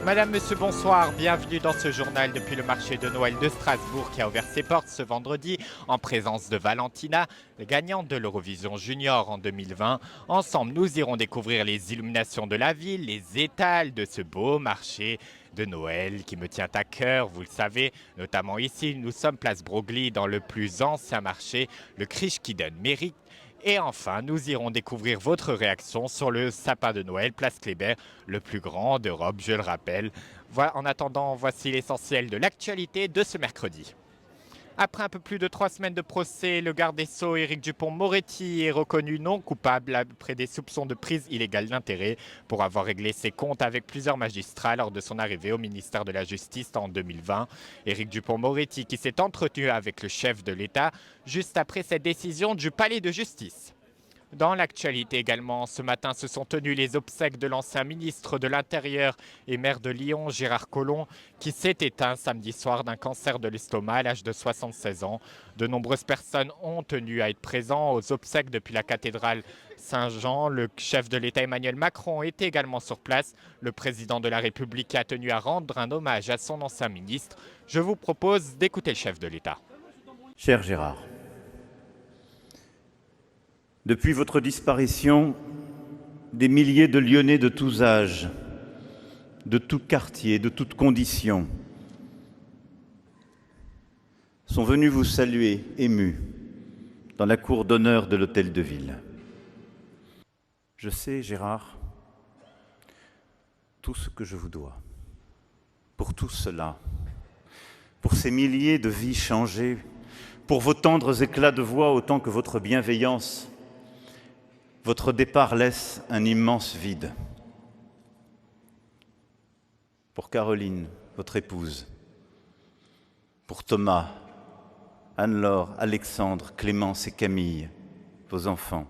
Madame, Monsieur, bonsoir. Bienvenue dans ce journal depuis le marché de Noël de Strasbourg qui a ouvert ses portes ce vendredi en présence de Valentina, gagnante de l'Eurovision Junior en 2020. Ensemble, nous irons découvrir les illuminations de la ville, les étals de ce beau marché de Noël qui me tient à cœur, vous le savez, notamment ici. Nous sommes place Broglie dans le plus ancien marché, le Christkindl. Et enfin, nous irons découvrir votre réaction sur le sapin de Noël, place Kléber, le plus grand d'Europe, je le rappelle. En attendant, voici l'essentiel de l'actualité de ce mercredi. Après un peu plus de 3 semaines de procès, le garde des Sceaux, Éric Dupond-Moretti, est reconnu non coupable après des soupçons de prise illégale d'intérêt pour avoir réglé ses comptes avec plusieurs magistrats lors de son arrivée au ministère de la Justice en 2020. Éric Dupond-Moretti qui s'est entretenu avec le chef de l'État juste après cette décision du palais de justice. Dans l'actualité également, ce matin se sont tenues les obsèques de l'ancien ministre de l'Intérieur et maire de Lyon, Gérard Collomb, qui s'est éteint samedi soir d'un cancer de l'estomac à l'âge de 76 ans. De nombreuses personnes ont tenu à être présents aux obsèques depuis la cathédrale Saint-Jean. Le chef de l'État Emmanuel Macron était également sur place. Le président de la République a tenu à rendre un hommage à son ancien ministre. Je vous propose d'écouter le chef de l'État. Cher Gérard, depuis votre disparition, des milliers de Lyonnais de tous âges, de tout quartier, de toutes conditions, sont venus vous saluer, émus, dans la cour d'honneur de l'Hôtel de Ville. Je sais, Gérard, tout ce que je vous dois. Pour tout cela, pour ces milliers de vies changées, pour vos tendres éclats de voix autant que votre bienveillance, votre départ laisse un immense vide. Pour Caroline, votre épouse, pour Thomas, Anne-Laure, Alexandre, Clémence et Camille, vos enfants.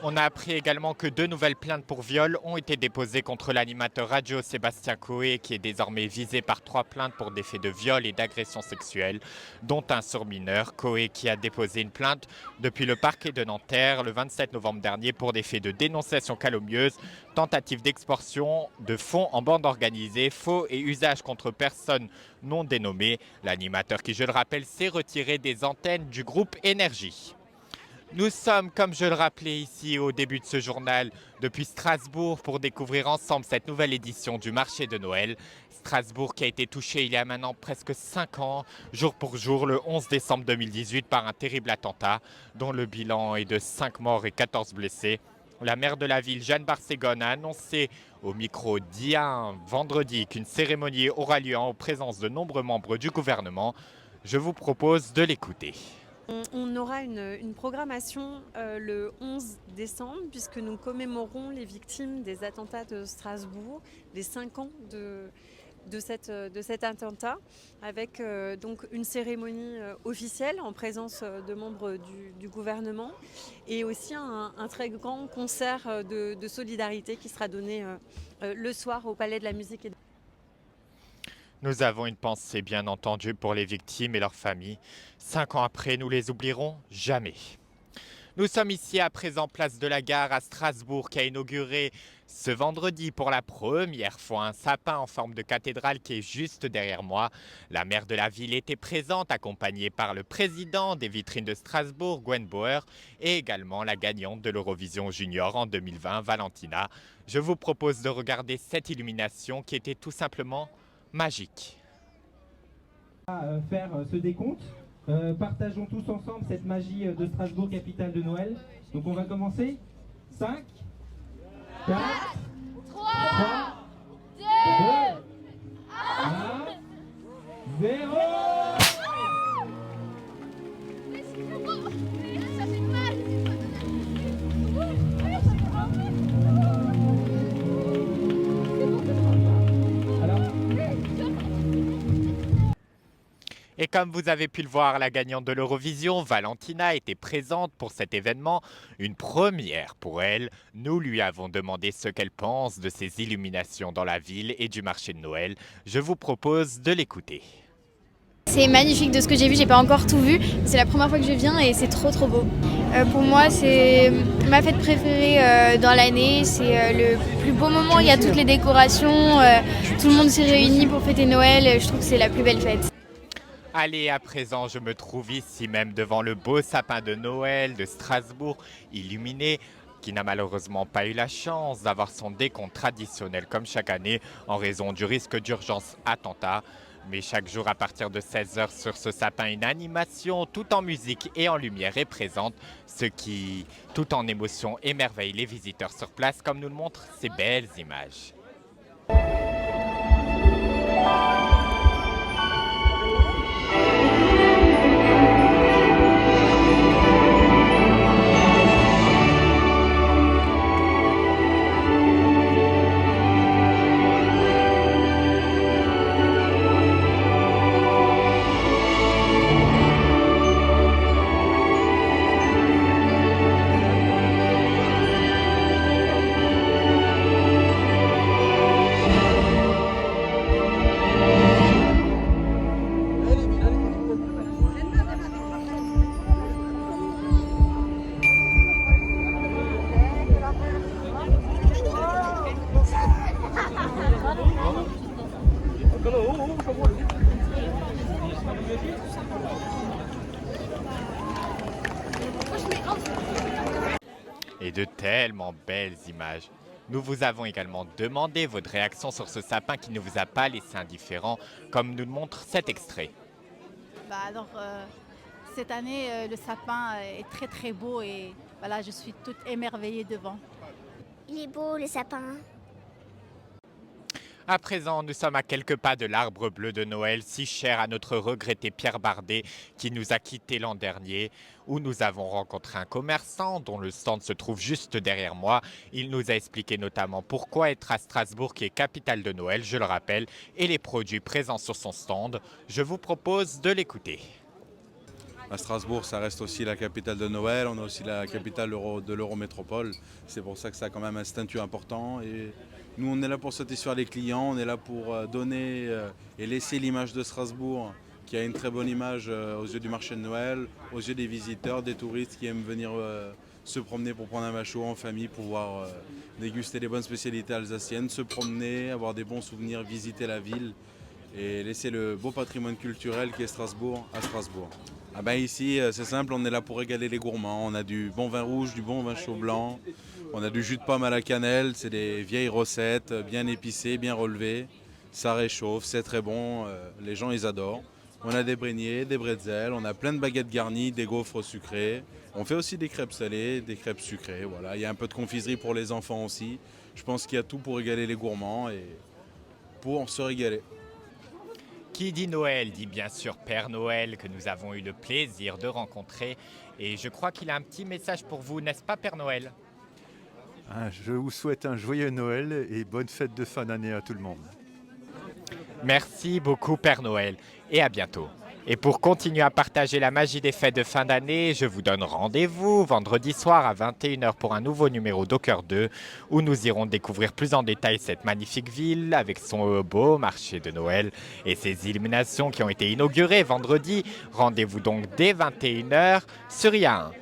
On a appris également que 2 nouvelles plaintes pour viol ont été déposées contre l'animateur radio Sébastien Coé, qui est désormais visé par 3 plaintes pour des faits de viol et d'agression sexuelle, dont un sur mineur. Coé qui a déposé une plainte depuis le parquet de Nanterre le 27 novembre dernier pour des faits de dénonciation calomnieuse, tentative d'extorsion de fonds en bande organisée, faux et usage contre personnes non dénommées. L'animateur qui, je le rappelle, s'est retiré des antennes du groupe Énergie. Nous sommes, comme je le rappelais ici au début de ce journal, depuis Strasbourg pour découvrir ensemble cette nouvelle édition du marché de Noël. Strasbourg qui a été touché il y a maintenant presque 5 ans, jour pour jour, le 11 décembre 2018, par un terrible attentat dont le bilan est de 5 morts et 14 blessés. La maire de la ville, Jeanne Barségone, a annoncé au micro d'IA vendredi qu'une cérémonie aura lieu en présence de nombreux membres du gouvernement. Je vous propose de l'écouter. On aura une programmation le 11 décembre puisque nous commémorons les victimes des attentats de Strasbourg, les 5 ans de cet attentat, avec donc une cérémonie officielle en présence de membres du gouvernement et aussi un très grand concert de solidarité qui sera donné le soir au Palais de la Musique et Nous avons une pensée bien entendu pour les victimes et leurs familles. 5 ans après, nous les oublierons jamais. Nous sommes ici à présent place de la Gare à Strasbourg qui a inauguré ce vendredi pour la première fois un sapin en forme de cathédrale qui est juste derrière moi. La maire de la ville était présente accompagnée par le président des vitrines de Strasbourg, Gwen Bauer, et également la gagnante de l'Eurovision Junior en 2020, Valentina. Je vous propose de regarder cette illumination qui était tout simplement magique. Faire ce décompte. Partageons tous ensemble cette magie de Strasbourg, capitale de Noël. Donc on va commencer. 5, 4, 3, 2, 1, 0. Et comme vous avez pu le voir, la gagnante de l'Eurovision, Valentina, était présente pour cet événement, une première pour elle. Nous lui avons demandé ce qu'elle pense de ces illuminations dans la ville et du marché de Noël. Je vous propose de l'écouter. C'est magnifique de ce que j'ai vu, j'ai pas encore tout vu. C'est la première fois que je viens et c'est trop beau. Pour moi, c'est ma fête préférée dans l'année. C'est le plus beau moment, il y a toutes les décorations, tout le monde s'est réuni pour fêter Noël. Je trouve que c'est la plus belle fête. Allez, à présent, je me trouve ici même devant le beau sapin de Noël de Strasbourg, illuminé, qui n'a malheureusement pas eu la chance d'avoir son décompte traditionnel comme chaque année en raison du risque d'urgence attentat. Mais chaque jour à partir de 16h sur ce sapin, une animation tout en musique et en lumière est présente, ce qui, tout en émotion, émerveille les visiteurs sur place comme nous le montrent ces belles images. Et de tellement belles images. Nous vous avons également demandé votre réaction sur ce sapin qui ne vous a pas laissé indifférent, comme nous le montre cet extrait. Cette année, le sapin est très beau et voilà, je suis toute émerveillée devant. Il est beau le sapin. À présent, nous sommes à quelques pas de l'arbre bleu de Noël, si cher à notre regretté Pierre Bardet, qui nous a quittés l'an dernier, où nous avons rencontré un commerçant dont le stand se trouve juste derrière moi. Il nous a expliqué notamment pourquoi être à Strasbourg, qui est capitale de Noël, je le rappelle, et les produits présents sur son stand. Je vous propose de l'écouter. À Strasbourg, ça reste aussi la capitale de Noël, on a aussi la capitale de l'Eurométropole. C'est pour ça que ça a quand même un statut important. Et nous, on est là pour satisfaire les clients, on est là pour donner et laisser l'image de Strasbourg, qui a une très bonne image aux yeux du marché de Noël, aux yeux des visiteurs, des touristes qui aiment venir se promener pour prendre un vin chaud en famille, pouvoir déguster des bonnes spécialités alsaciennes, se promener, avoir des bons souvenirs, visiter la ville et laisser le beau patrimoine culturel qui est Strasbourg à Strasbourg. Ici, c'est simple, on est là pour régaler les gourmands. On a du bon vin rouge, du bon vin chaud blanc, on a du jus de pomme à la cannelle, c'est des vieilles recettes, bien épicées, bien relevées. Ça réchauffe, c'est très bon, les gens ils adorent. On a des beignets, des bretzels, on a plein de baguettes garnies, des gaufres sucrés. On fait aussi des crêpes salées, des crêpes sucrées, voilà. Il y a un peu de confiserie pour les enfants aussi. Je pense qu'il y a tout pour régaler les gourmands et pour se régaler. Qui dit Noël dit bien sûr Père Noël, que nous avons eu le plaisir de rencontrer. Et je crois qu'il a un petit message pour vous, n'est-ce pas Père Noël ? Je vous souhaite un joyeux Noël et bonne fête de fin d'année à tout le monde. Merci beaucoup Père Noël et à bientôt. Et pour continuer à partager la magie des fêtes de fin d'année, je vous donne rendez-vous vendredi soir à 21h pour un nouveau numéro d'Au Cœur 2 où nous irons découvrir plus en détail cette magnifique ville avec son beau marché de Noël et ses illuminations qui ont été inaugurées vendredi. Rendez-vous donc dès 21h sur IA1.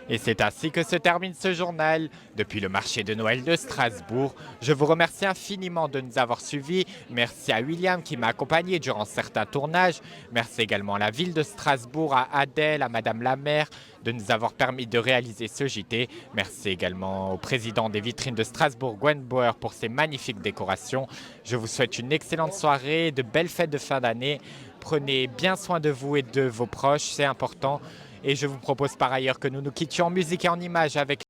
Et c'est ainsi que se termine ce journal depuis le marché de Noël de Strasbourg. Je vous remercie infiniment de nous avoir suivis. Merci à William qui m'a accompagné durant certains tournages. Merci également à la ville de Strasbourg, à Adèle, à Madame la maire de nous avoir permis de réaliser ce JT. Merci également au président des vitrines de Strasbourg, Gwen Bauer, pour ses magnifiques décorations. Je vous souhaite une excellente soirée, de belles fêtes de fin d'année. Prenez bien soin de vous et de vos proches, c'est important. Et je vous propose par ailleurs que nous nous quittions en musique et en images avec